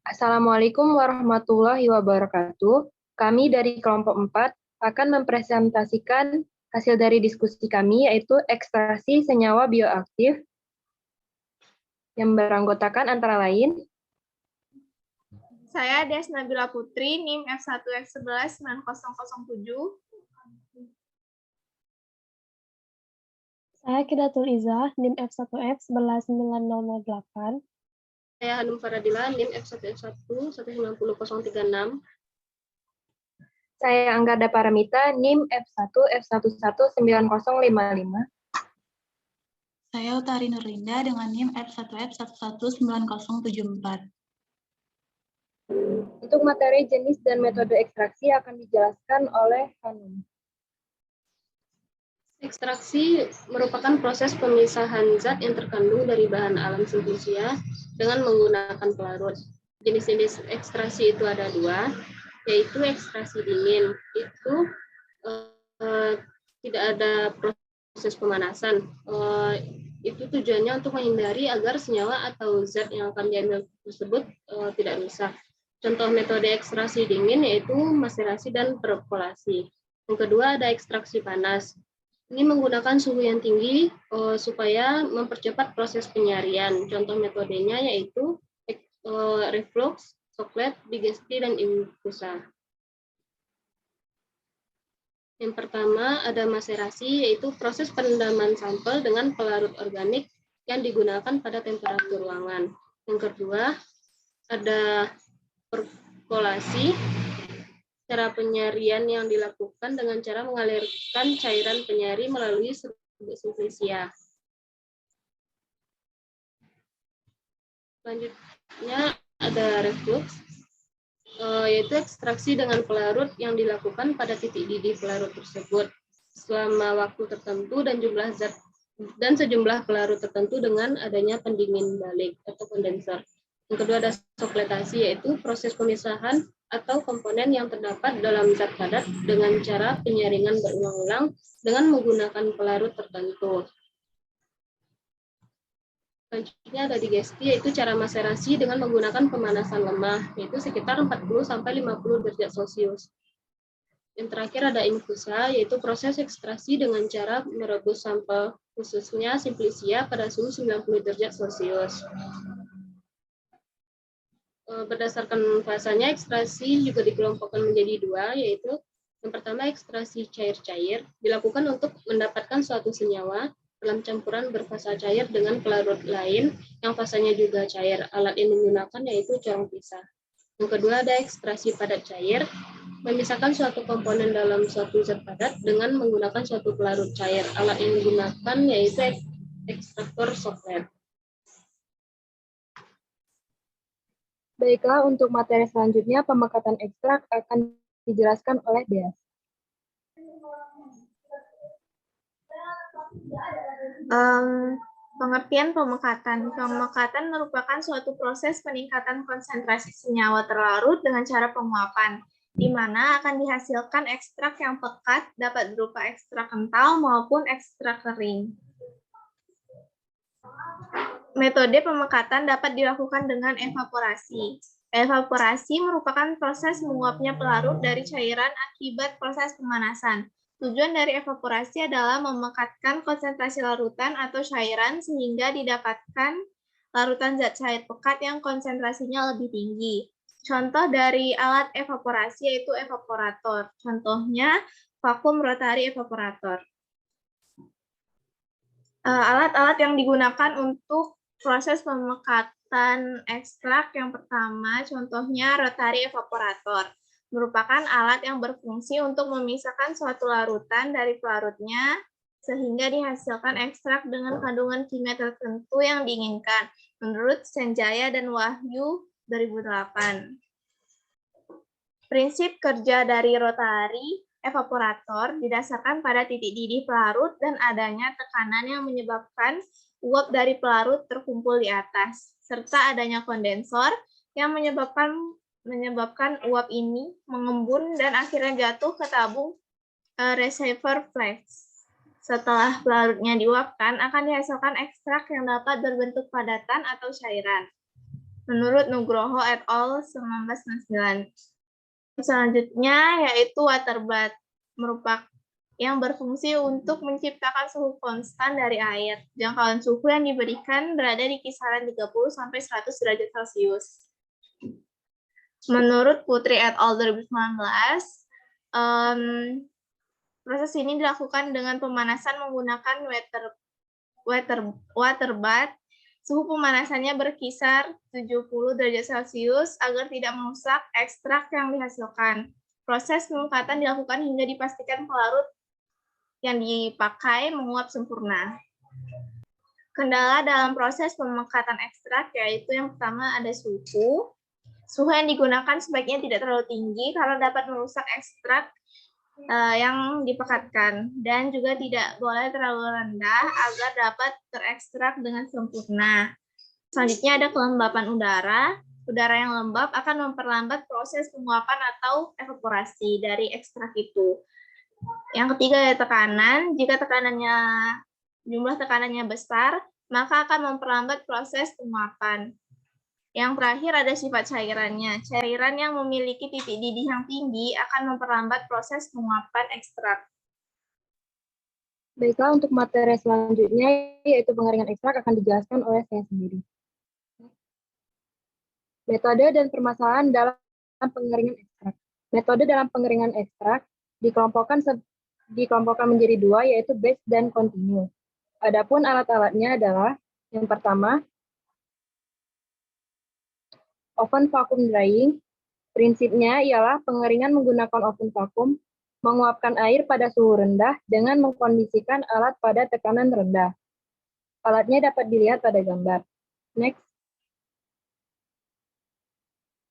Assalamualaikum warahmatullahi wabarakatuh. Kami dari kelompok 4 akan mempresentasikan hasil dari diskusi kami, yaitu ekstraksi senyawa bioaktif yang beranggotakan antara lain Saya Des Nabila Putri, NIM F1F119007. Saya Kidatul Izah, NIM F1F1190008. Saya Hanum Faradila, NIM F1F1 1900036. Saya Anggarda Paramita, NIM F1F119055. Saya Utari Nurlinda dengan NIM F1F1190074. Untuk materi jenis dan metode ekstraksi akan dijelaskan oleh Hanum. Ekstraksi merupakan proses pemisahan zat yang terkandung dari bahan alam simplisia dengan menggunakan pelarut. Jenis-jenis ekstraksi itu ada dua, yaitu ekstraksi dingin. Itu tidak ada proses pemanasan. Itu tujuannya untuk menghindari agar senyawa atau zat yang akan diambil tersebut tidak rusak. Contoh metode ekstraksi dingin yaitu maserasi dan perkolasi. Yang kedua ada ekstraksi panas. Ini menggunakan suhu yang tinggi supaya mempercepat proses penyaриan. Contoh metodenya yaitu reflux, soklet, digesti, dan infusa. Yang pertama ada maserasi, yaitu proses perendaman sampel dengan pelarut organik yang digunakan pada temperatur ruangan. Yang kedua ada perkolasi. Cara penyaриan yang dilakukan dengan cara mengalirkan cairan penyari melalui simplisia. Selanjutnya ada reflux, yaitu ekstraksi dengan pelarut yang dilakukan pada titik didih pelarut tersebut selama waktu tertentu dan sejumlah pelarut tertentu dengan adanya pendingin balik atau kondenser. Yang kedua ada sokletasi, yaitu proses pemisahan atau komponen yang terdapat dalam zat padat dengan cara penyaringan berulang-ulang dengan menggunakan pelarut tertentu. Selanjutnya ada digesti, yaitu cara maserasi dengan menggunakan pemanasan lemah, yaitu sekitar 40-50 derajat Celcius. Yang terakhir ada infusa, yaitu proses ekstraksi dengan cara merebus sampel, khususnya simplisia pada suhu 90 derajat Celcius. Berdasarkan fasanya, ekstraksi juga dikelompokkan menjadi dua, yaitu yang pertama ekstraksi cair-cair, dilakukan untuk mendapatkan suatu senyawa dalam campuran berfasa cair dengan pelarut lain yang fasanya juga cair. Alat yang digunakan yaitu corong pisah. Yang kedua ada ekstraksi padat cair, memisahkan suatu komponen dalam suatu zat padat dengan menggunakan suatu pelarut cair. Alat yang digunakan yaitu ekstraktor soklet. Baiklah, untuk materi selanjutnya, pemekatan ekstrak akan dijelaskan oleh Deas. Pengertian pemekatan. Pemekatan merupakan suatu proses peningkatan konsentrasi senyawa terlarut dengan cara penguapan, di mana akan dihasilkan ekstrak yang pekat, dapat berupa ekstrak kental maupun ekstrak kering. Metode pemekatan dapat dilakukan dengan evaporasi. Evaporasi merupakan proses menguapnya pelarut dari cairan akibat proses pemanasan. Tujuan dari evaporasi adalah memekatkan konsentrasi larutan atau cairan sehingga didapatkan larutan zat cair pekat yang konsentrasinya lebih tinggi. Contoh dari alat evaporasi yaitu evaporator. Contohnya vakum rotary evaporator. Alat-alat yang digunakan untuk proses pemekatan ekstrak yang pertama, contohnya rotary evaporator. Merupakan alat yang berfungsi untuk memisahkan suatu larutan dari pelarutnya sehingga dihasilkan ekstrak dengan kandungan kimia tertentu yang diinginkan, menurut Senjaya dan Wahyu 2008. Prinsip kerja dari rotary evaporator didasarkan pada titik didih pelarut dan adanya tekanan yang menyebabkan uap dari pelarut terkumpul di atas, serta adanya kondensor yang menyebabkan uap ini mengembun dan akhirnya jatuh ke tabung receiver flask. Setelah pelarutnya diuapkan, akan dihasilkan ekstrak yang dapat berbentuk padatan atau cairan. menurut Nugroho et al. 1999. Selanjutnya yaitu water bath, merupakan yang berfungsi untuk menciptakan suhu konstan dari air. Jangkauan suhu yang diberikan berada di kisaran 30 sampai 100 derajat Celcius. Menurut Putri et al. 2019, proses ini dilakukan dengan pemanasan menggunakan water bath. Suhu pemanasannya berkisar 70 derajat Celcius agar tidak merusak ekstrak yang dihasilkan. Proses pengangkatan dilakukan hingga dipastikan pelarut yang dipakai menguap sempurna. Kendala dalam proses pemangkatan ekstrak yaitu yang pertama ada suhu. Suhu yang digunakan sebaiknya tidak terlalu tinggi karena dapat merusak ekstrak yang dipekatkan, dan juga tidak boleh terlalu rendah agar dapat terekstrak dengan sempurna. Selanjutnya ada kelembapan udara. Udara yang lembab akan memperlambat proses penguapan atau evaporasi dari ekstrak itu. Yang ketiga ada tekanan. Jika jumlah tekanannya besar, maka akan memperlambat proses penguapan. Yang terakhir ada sifat cairannya. Cairan yang memiliki titik didih yang tinggi akan memperlambat proses penguapan ekstrak. Baiklah, untuk materi selanjutnya, yaitu pengeringan ekstrak, akan dijelaskan oleh saya sendiri. Metode dan permasalahan dalam pengeringan ekstrak. Metode dalam pengeringan ekstrak dikelompokkan menjadi dua, yaitu batch dan continue. Adapun alat-alatnya adalah, yang pertama, oven vacuum drying. Prinsipnya ialah pengeringan menggunakan oven vakum, menguapkan air pada suhu rendah dengan mengkondisikan alat pada tekanan rendah. Alatnya dapat dilihat pada gambar. Next.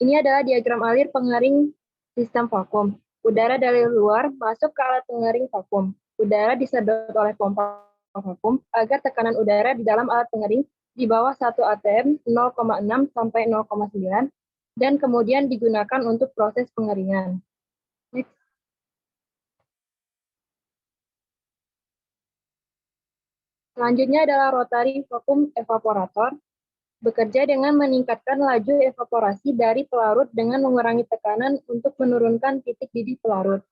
Ini adalah diagram alir pengering sistem vakum. Udara dari luar masuk ke alat pengering vakum. Udara disedot oleh pompa vakum agar tekanan udara di dalam alat pengering di bawah 1 atm 0,6 sampai 0,9 dan kemudian digunakan untuk proses pengeringan. Next. Selanjutnya adalah rotary vacuum evaporator, bekerja dengan meningkatkan laju evaporasi dari pelarut dengan mengurangi tekanan untuk menurunkan titik didih pelarut,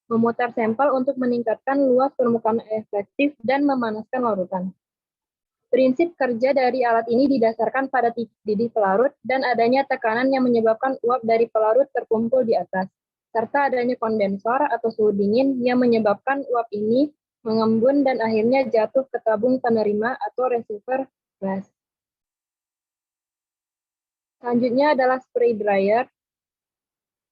memutar sampel untuk meningkatkan luas permukaan efektif dan memanaskan larutan. Prinsip kerja dari alat ini didasarkan pada titik didih pelarut dan adanya tekanan yang menyebabkan uap dari pelarut terkumpul di atas, serta adanya kondensor atau suhu dingin yang menyebabkan uap ini mengembun dan akhirnya jatuh ke tabung penerima atau receiver gas. Selanjutnya adalah spray dryer.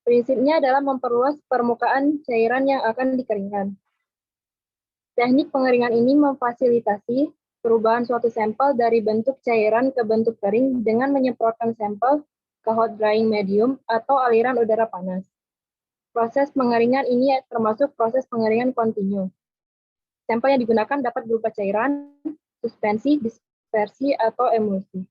Prinsipnya adalah memperluas permukaan cairan yang akan dikeringkan. Teknik pengeringan ini memfasilitasi perubahan suatu sampel dari bentuk cairan ke bentuk kering dengan menyemprotkan sampel ke hot drying medium atau aliran udara panas. Proses pengeringan ini termasuk proses pengeringan kontinu. Sampel yang digunakan dapat berupa cairan, suspensi, dispersi, atau emulsi.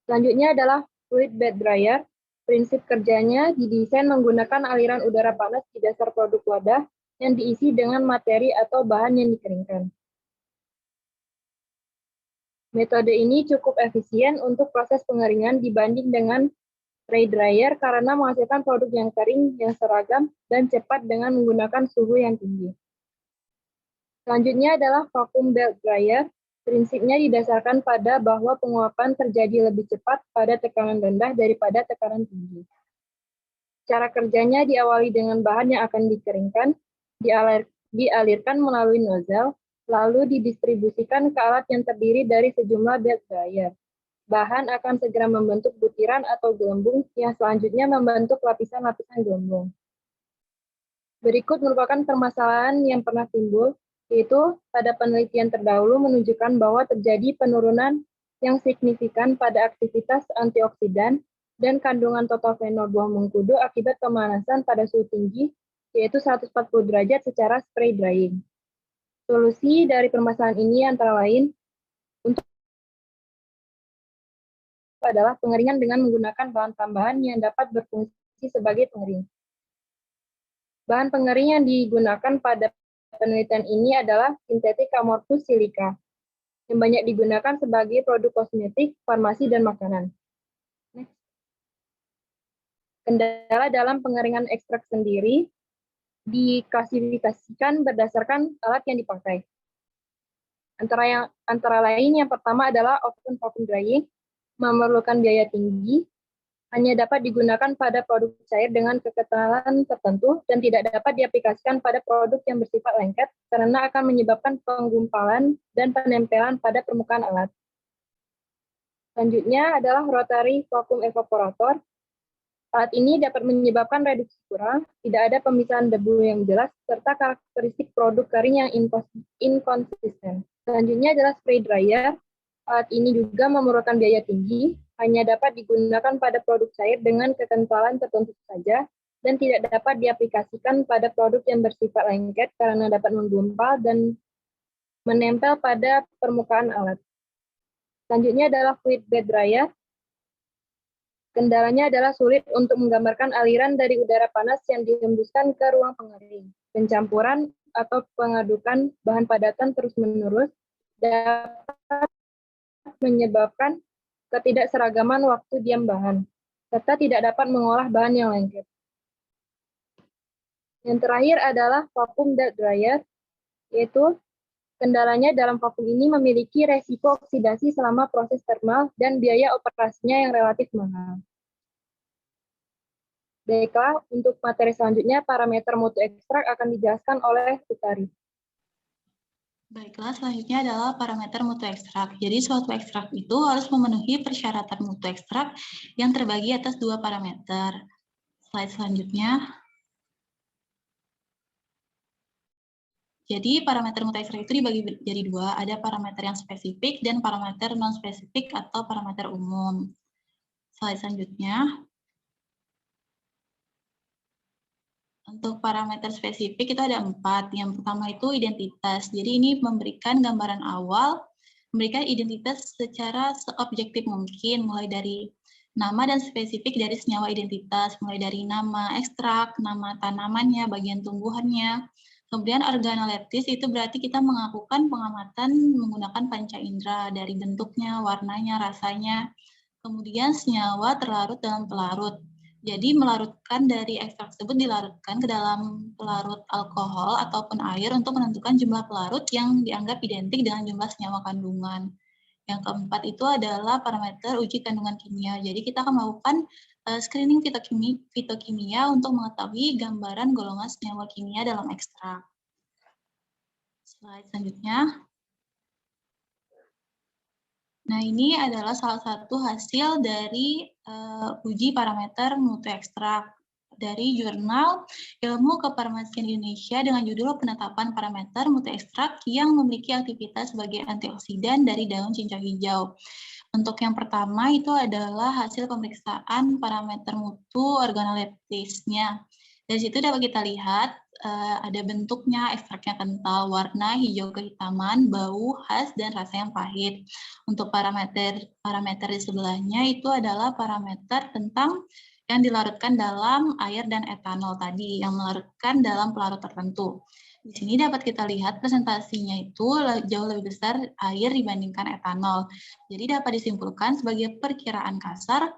Selanjutnya adalah fluid bed dryer. Prinsip kerjanya didesain menggunakan aliran udara panas di dasar produk wadah yang diisi dengan materi atau bahan yang dikeringkan. Metode ini cukup efisien untuk proses pengeringan dibanding dengan spray dryer karena menghasilkan produk yang kering, yang seragam, dan cepat dengan menggunakan suhu yang tinggi. Selanjutnya adalah vacuum belt dryer. Prinsipnya didasarkan pada bahwa penguapan terjadi lebih cepat pada tekanan rendah daripada tekanan tinggi. Cara kerjanya diawali dengan bahan yang akan dikeringkan, dialirkan melalui nozzle, lalu didistribusikan ke alat yang terdiri dari sejumlah belt dryer. Bahan akan segera membentuk butiran atau gelembung yang selanjutnya membentuk lapisan-lapisan gelembung. Berikut merupakan permasalahan yang pernah timbul, yaitu pada penelitian terdahulu menunjukkan bahwa terjadi penurunan yang signifikan pada aktivitas antioksidan dan kandungan total fenol buah mengkudu akibat pemanasan pada suhu tinggi, yaitu 140 derajat secara spray drying. Solusi dari permasalahan ini antara lain untuk adalah pengeringan dengan menggunakan bahan tambahan yang dapat berfungsi sebagai pengering. Bahan pengering yang digunakan pada penelitian ini adalah sintetik amorphous silika. yang banyak digunakan sebagai produk kosmetik, farmasi, dan makanan. Next. Kendala dalam pengeringan ekstrak sendiri diklasifikasikan berdasarkan alat yang dipakai. Antara lain yang pertama adalah oven drying, memerlukan biaya tinggi, hanya dapat digunakan pada produk cair dengan kekentalan tertentu dan tidak dapat diaplikasikan pada produk yang bersifat lengket karena akan menyebabkan penggumpalan dan penempelan pada permukaan alat. Selanjutnya adalah rotary vacuum evaporator. Alat ini dapat menyebabkan reduksi kurang, tidak ada pemisahan debu yang jelas, serta karakteristik produk kering yang inkonsisten. Selanjutnya adalah spray dryer. Alat ini juga memerlukan biaya tinggi, hanya dapat digunakan pada produk cair dengan kekentalan tertentu saja, dan tidak dapat diaplikasikan pada produk yang bersifat lengket karena dapat menggumpal dan menempel pada permukaan alat. Selanjutnya adalah fluid bed dryer. Kendalanya adalah sulit untuk menggambarkan aliran dari udara panas yang dihembuskan ke ruang pengering. Pencampuran atau pengadukan bahan padatan terus-menerus dapat menyebabkan ketidakseragaman waktu diam bahan, serta tidak dapat mengolah bahan yang lengket. Yang terakhir adalah vacuum dryer, yaitu kendalanya dalam vakum ini memiliki resiko oksidasi selama proses termal dan biaya operasinya yang relatif mahal. Baiklah, untuk materi selanjutnya, parameter mutu ekstrak akan dijelaskan oleh Utari. Baiklah, selanjutnya adalah parameter mutu ekstrak. Jadi suatu ekstrak itu harus memenuhi persyaratan mutu ekstrak yang terbagi atas dua parameter. Slide selanjutnya. Jadi parameter mutu ekstrak itu dibagi jadi dua, ada parameter yang spesifik dan parameter non-spesifik atau parameter umum. Slide selanjutnya. Untuk parameter spesifik itu ada 4. Yang pertama itu identitas. Jadi ini memberikan gambaran awal, memberikan identitas secara seobjektif mungkin, mulai dari nama dan spesifik dari senyawa identitas, mulai dari nama ekstrak, nama tanamannya, bagian tumbuhannya. Kemudian organoleptis itu berarti kita melakukan pengamatan menggunakan panca indera dari bentuknya, warnanya, rasanya. Kemudian senyawa terlarut dalam pelarut. Jadi melarutkan dari ekstrak tersebut dilarutkan ke dalam pelarut alkohol ataupun air untuk menentukan jumlah pelarut yang dianggap identik dengan jumlah senyawa kandungan. Yang keempat itu adalah parameter uji kandungan kimia. Jadi kita akan melakukan screening fitokimia untuk mengetahui gambaran golongan senyawa kimia dalam ekstrak. Slide selanjutnya. Nah, ini adalah salah satu hasil dari uji parameter mutu ekstrak dari jurnal Ilmu Kefarmasian Indonesia dengan judul Penetapan Parameter Mutu Ekstrak yang memiliki aktivitas sebagai antioksidan dari daun cincau hijau. Untuk yang pertama itu adalah hasil pemeriksaan parameter mutu organoleptisnya. Dari situ dapat kita lihat ada bentuknya, ekstraknya kental, warna hijau kehitaman, bau khas, dan rasa yang pahit. Untuk parameter di sebelahnya itu adalah parameter tentang yang dilarutkan dalam air dan etanol tadi, yang melarutkan dalam pelarut tertentu. Di sini dapat kita lihat presentasinya itu jauh lebih besar air dibandingkan etanol. Jadi dapat disimpulkan sebagai perkiraan kasar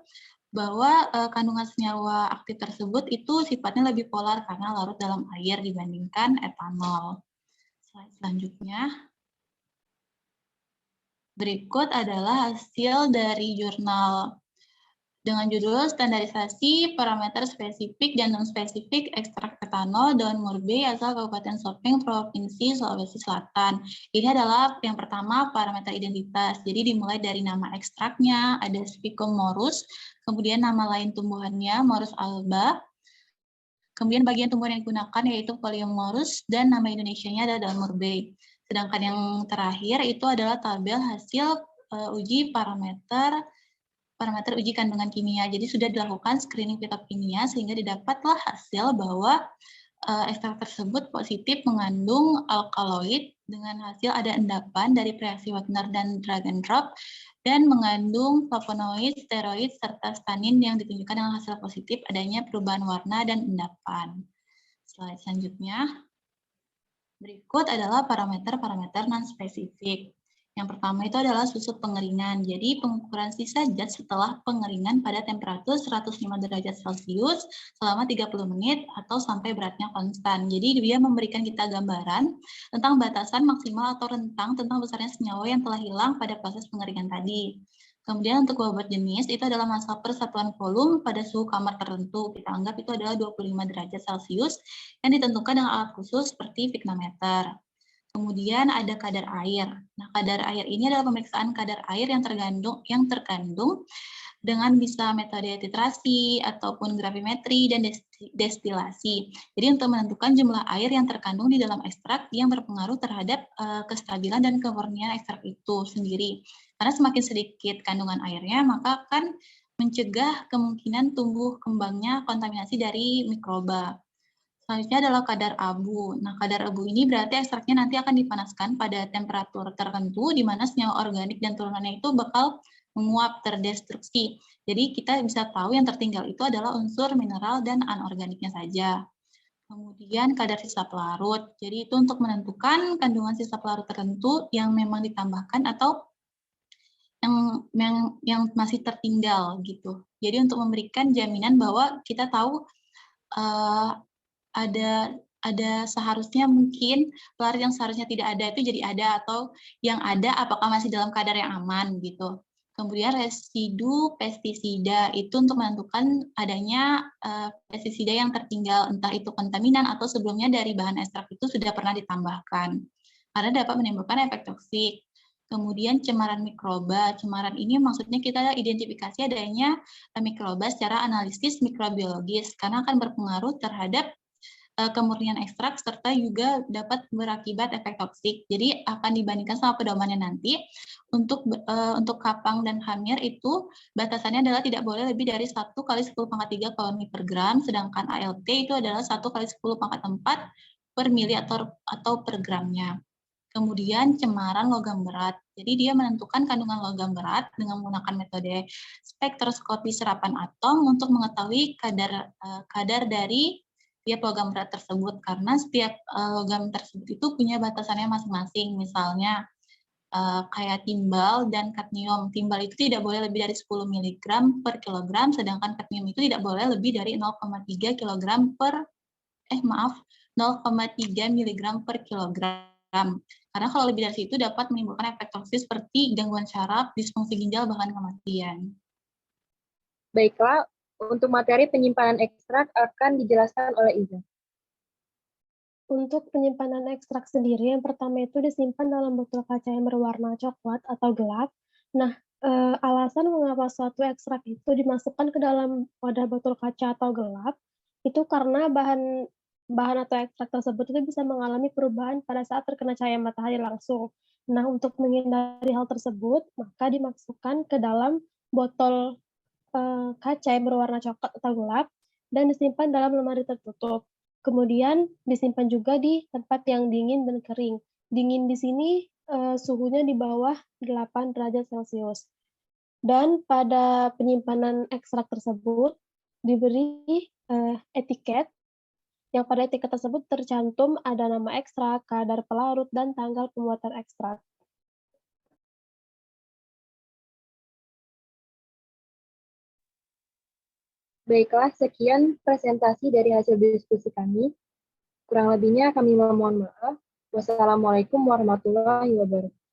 bahwa kandungan senyawa aktif tersebut itu sifatnya lebih polar karena larut dalam air dibandingkan etanol. Slide selanjutnya. Berikut adalah hasil dari jurnal dengan judul Standarisasi Parameter Spesifik dan Non-Spesifik Ekstrak Etanol Daun Murbei asal Kabupaten Sopeng, Provinsi Sulawesi Selatan. Ini adalah yang pertama parameter identitas. Jadi dimulai dari nama ekstraknya, ada Spicumorus, kemudian nama lain tumbuhannya, Morus alba, kemudian bagian tumbuhan yang digunakan yaitu Polyomorus, dan nama Indonesianya adalah Daun Murbei. Sedangkan yang terakhir itu adalah tabel hasil uji parameter uji kandungan kimia. Jadi sudah dilakukan screening fitokimia sehingga didapatlah hasil bahwa ekstrak tersebut positif mengandung alkaloid dengan hasil ada endapan dari reaksi Wagner dan drag and drop dan mengandung flavonoid, steroid, serta stanin yang ditunjukkan dengan hasil positif adanya perubahan warna dan endapan. Slide selanjutnya. Berikut adalah parameter non-spesifik. Yang pertama itu adalah susu pengeringan. Jadi pengukuran sisa zat setelah pengeringan pada temperatur 105 derajat Celcius selama 30 menit atau sampai beratnya konstan. Jadi dia memberikan kita gambaran tentang batasan maksimal atau rentang tentang besarnya senyawa yang telah hilang pada proses pengeringan tadi. Kemudian untuk bobot jenis itu adalah massa per satuan volume pada suhu kamar tertentu. Kita anggap itu adalah 25 derajat Celcius yang ditentukan dengan alat khusus seperti vignometer. Kemudian ada kadar air. Nah, kadar air ini adalah pemeriksaan kadar air yang terkandung dengan bisa metode titrasi ataupun gravimetri dan destilasi. Jadi untuk menentukan jumlah air yang terkandung di dalam ekstrak yang berpengaruh terhadap kestabilan dan kemurnian ekstrak itu sendiri. Karena semakin sedikit kandungan airnya, maka akan mencegah kemungkinan tumbuh kembangnya kontaminasi dari mikroba. Selanjutnya adalah kadar abu. Nah, kadar abu ini berarti ekstraknya nanti akan dipanaskan pada temperatur tertentu di mana senyawa organik dan turunannya itu bakal menguap, terdestruksi. Jadi kita bisa tahu yang tertinggal itu adalah unsur mineral dan anorganiknya saja. Kemudian kadar sisa pelarut. Jadi itu untuk menentukan kandungan sisa pelarut tertentu yang memang ditambahkan atau yang masih tertinggal gitu. Jadi untuk memberikan jaminan bahwa kita tahu ada seharusnya mungkin pelarut yang seharusnya tidak ada itu jadi ada, atau yang ada apakah masih dalam kadar yang aman gitu. Kemudian residu pestisida itu untuk menentukan adanya pestisida yang tertinggal, entah itu kontaminan atau sebelumnya dari bahan ekstrak itu sudah pernah ditambahkan, karena dapat menimbulkan efek toksik. Kemudian cemaran mikroba. Cemaran ini maksudnya kita identifikasi adanya mikroba secara analisis mikrobiologis, karena akan berpengaruh terhadap kemurnian ekstrak serta juga dapat berakibat efek toksik. Jadi akan dibandingkan sama pedomannya nanti. Untuk kapang dan hamir itu batasannya adalah tidak boleh lebih dari 1 kali 10 pangkat 3 kalori per gram, sedangkan ALT itu adalah 1 kali 10 pangkat 4 per mili atau per gramnya. Kemudian cemaran logam berat. Jadi dia menentukan kandungan logam berat dengan menggunakan metode spektroskopi serapan atom untuk mengetahui kadar dari setiap logam berat tersebut, karena setiap logam tersebut itu punya batasannya masing-masing. Misalnya kayak timbal dan kadmium. Timbal itu tidak boleh lebih dari 10 mg per kilogram, sedangkan kadmium itu tidak boleh lebih dari 0,3 kg per 0,3 mg per kilogram. Karena kalau lebih dari situ dapat menimbulkan efek toksik seperti gangguan syaraf, disfungsi ginjal, bahkan kematian. Baiklah, untuk materi penyimpanan ekstrak akan dijelaskan oleh Iza. Untuk penyimpanan ekstrak sendiri, yang pertama itu disimpan dalam botol kaca yang berwarna coklat atau gelap. Nah, alasan mengapa suatu ekstrak itu dimasukkan ke dalam wadah botol kaca atau gelap, itu karena bahan atau ekstrak tersebut itu bisa mengalami perubahan pada saat terkena cahaya matahari langsung. Nah, untuk menghindari hal tersebut, maka dimasukkan ke dalam botol kaca yang berwarna coklat atau gelap dan disimpan dalam lemari tertutup. Kemudian disimpan juga di tempat yang dingin dan kering. Dingin di sini suhunya di bawah 8 derajat Celcius. Dan pada penyimpanan ekstrak tersebut diberi etiket, yang pada etiket tersebut tercantum ada nama ekstrak, kadar pelarut, dan tanggal pembuatan ekstrak. Baiklah, sekian presentasi dari hasil diskusi kami. Kurang lebihnya kami memohon maaf. Wassalamualaikum warahmatullahi wabarakatuh.